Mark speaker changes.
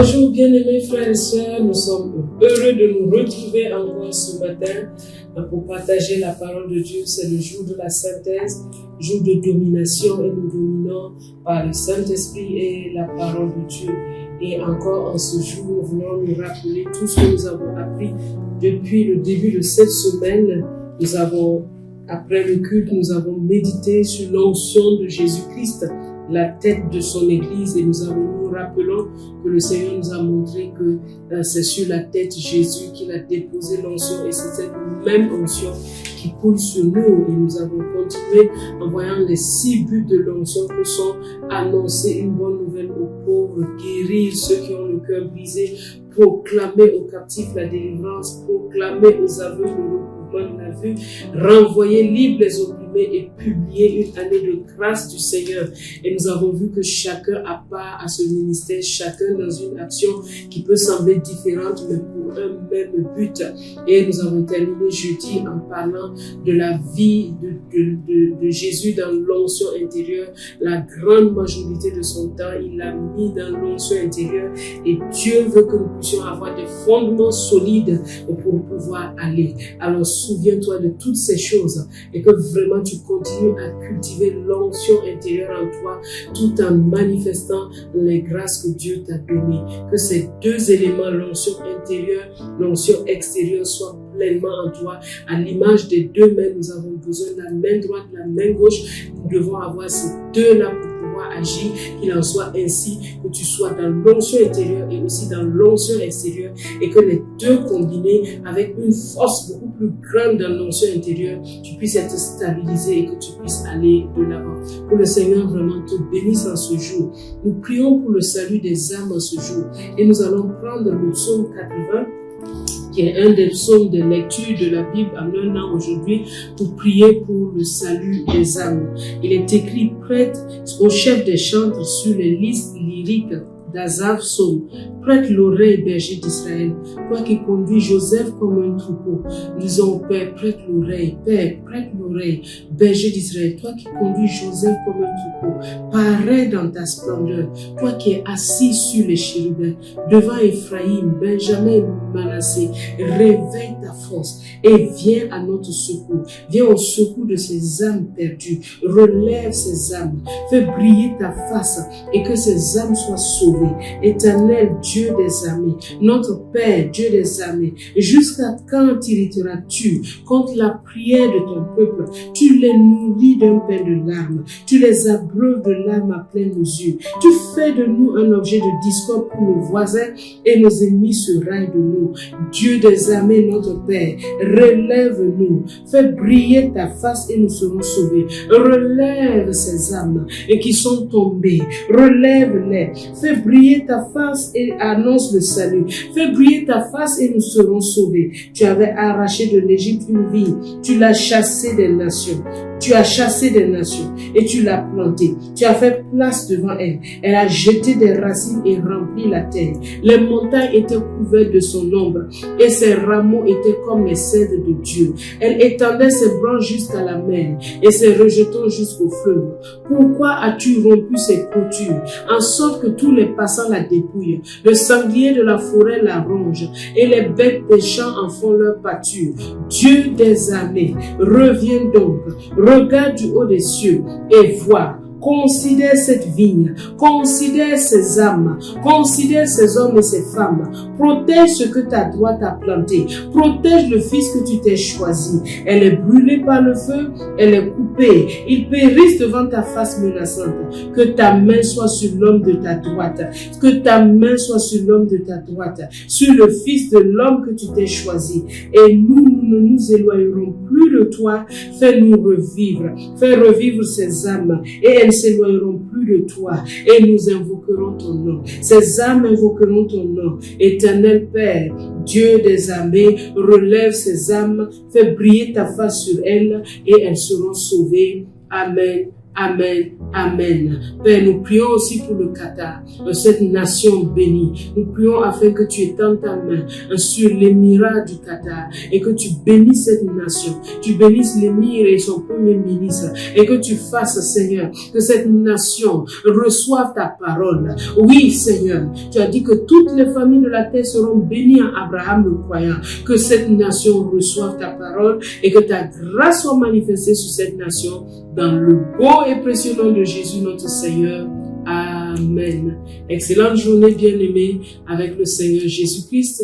Speaker 1: Bonjour bien-aimés frères et sœurs, nous sommes heureux de nous retrouver encore ce matin pour partager la parole de Dieu. C'est le jour de la synthèse, jour de domination et nous dominons par le Saint-Esprit et la parole de Dieu. Et encore en ce jour, nous voulons nous rappeler tout ce que nous avons appris depuis le début de cette semaine. Après le culte, nous avons médité sur l'onction de Jésus-Christ, la tête de son Église, et nous rappelons que le Seigneur nous a montré que c'est sur la tête Jésus qu'il a déposé l'onction, et c'est cette même onction qui coule sur nous. Et nous avons continué en voyant les 6 buts de l'onction que sont annoncer une bonne nouvelle aux pauvres, guérir ceux qui ont le cœur brisé, proclamer aux captifs la délivrance, proclamer aux aveugles le recouvrement de la vue, renvoyer libres les opprimés et publier une année de grâce du Seigneur. Et nous avons vu que chacun a part à ce ministère, chacun dans une action qui peut sembler différente, mais pour un même but. Et nous avons terminé jeudi en parlant de la vie de Jésus dans l'onction intérieure. La grande majorité de son temps, il l'a mis dans l'onction intérieure, et Dieu veut que nous puissions avoir des fondements solides pour pouvoir aller. Alors souviens-toi de toutes ces choses et que vraiment tu continues à cultiver l'onction intérieure en toi tout en manifestant les grâces que Dieu t'a données. Que ces deux éléments, l'onction intérieure, l'onction extérieure, soient pleinement en toi. À l'image des deux mains, nous avons besoin de la main droite, de la main gauche. Nous devons avoir ces deux-là pour pouvoir agir. Qu'il en soit ainsi, que tu sois dans l'onction intérieure et aussi dans l'onction extérieure, et que les deux combinés avec une force beaucoup plus grande dans l'onction intérieure, tu puisses être stabilisé et que tu puisses aller de l'avant. Que le Seigneur vraiment te bénisse en ce jour. Nous prions pour le salut des âmes en ce jour, et nous allons prendre le psaume 80, qui est un des psaumes de lecture de la Bible en un an aujourd'hui, pour prier pour le salut des âmes. Il est écrit prête au chef des chantres sur les listes lyriques d'Asaph psaume. Prête l'oreille, berger d'Israël, toi qui conduis Joseph comme un troupeau. Nous disons, Père, prête l'oreille, Père, prête l'oreille, berger d'Israël, toi qui conduis Joseph comme un troupeau. Parais dans ta splendeur, toi qui es assis sur les chérubins, devant Ephraïm, Benjamin et Manassé. Réveille ta force et viens à notre secours. Viens au secours de ces âmes perdues. Relève ces âmes. Fais briller ta face et que ces âmes soient sauvées. Éternel Dieu des armées, notre Père, Dieu des armées, jusqu'à quand irriteras-tu contre la prière de ton peuple? Tu les nourris d'un pain de larmes, tu les abreuves de larmes à pleine mesure. Tu fais de nous un objet de discorde pour nos voisins et nos ennemis se raillent de nous. Dieu des armées, notre Père, relève-nous, fais briller ta face et nous serons sauvés. Relève ces âmes et qui sont tombées, relève-les, fais briller ta face et annonce le salut. Fais briller ta face et nous serons sauvés. Tu avais arraché de l'Égypte une vigne, tu l'as chassée des nations. Tu as chassé des nations et tu l'as plantée. Tu as fait place devant elle. Elle a jeté des racines et rempli la terre. Les montagnes étaient couvertes de son ombre et ses rameaux étaient comme les cèdres de Dieu. Elle étendait ses branches jusqu'à la mer et ses rejetons jusqu'au fleuve. Pourquoi as-tu rompu ses clôtures en sorte que tous les passants la dépouillent? Le sanglier de la forêt la ronge et les bêtes des champs en font leur pâture. Dieu des armées, reviens donc. Regarde du haut des cieux et vois. Considère cette vigne, considère ces âmes, considère ces hommes et ces femmes. Protège ce que ta droite a planté. Protège le fils que tu t'es choisi. Elle est brûlée par le feu, elle est coupée. Ils périssent devant ta face menaçante. Que ta main soit sur l'homme de ta droite. Que ta main soit sur l'homme de ta droite. Sur le fils de l'homme que tu t'es choisi. Et nous ne nous éloignerons plus de toi. Fais-nous revivre. Fais revivre ces âmes. Et elles s'éloigneront plus de toi et nous invoquerons ton nom. Ces âmes invoqueront ton nom. Éternel Père, Dieu des armées, relève ces âmes, fais briller ta face sur elles et elles seront sauvées. Amen. Amen. Amen. Père, nous prions aussi pour le Qatar, cette nation bénie. Nous prions afin que tu étendes ta main sur l'émirat du Qatar et que tu bénisses cette nation. Tu bénisses l'émir et son premier ministre et que tu fasses, Seigneur, que cette nation reçoive ta parole. Oui, Seigneur, tu as dit que toutes les familles de la terre seront bénies en Abraham le croyant. Que cette nation reçoive ta parole et que ta grâce soit manifestée sur cette nation dans le beau et précieux nom de Jésus notre Seigneur. Amen. Excellente journée bien-aimée avec le Seigneur Jésus-Christ.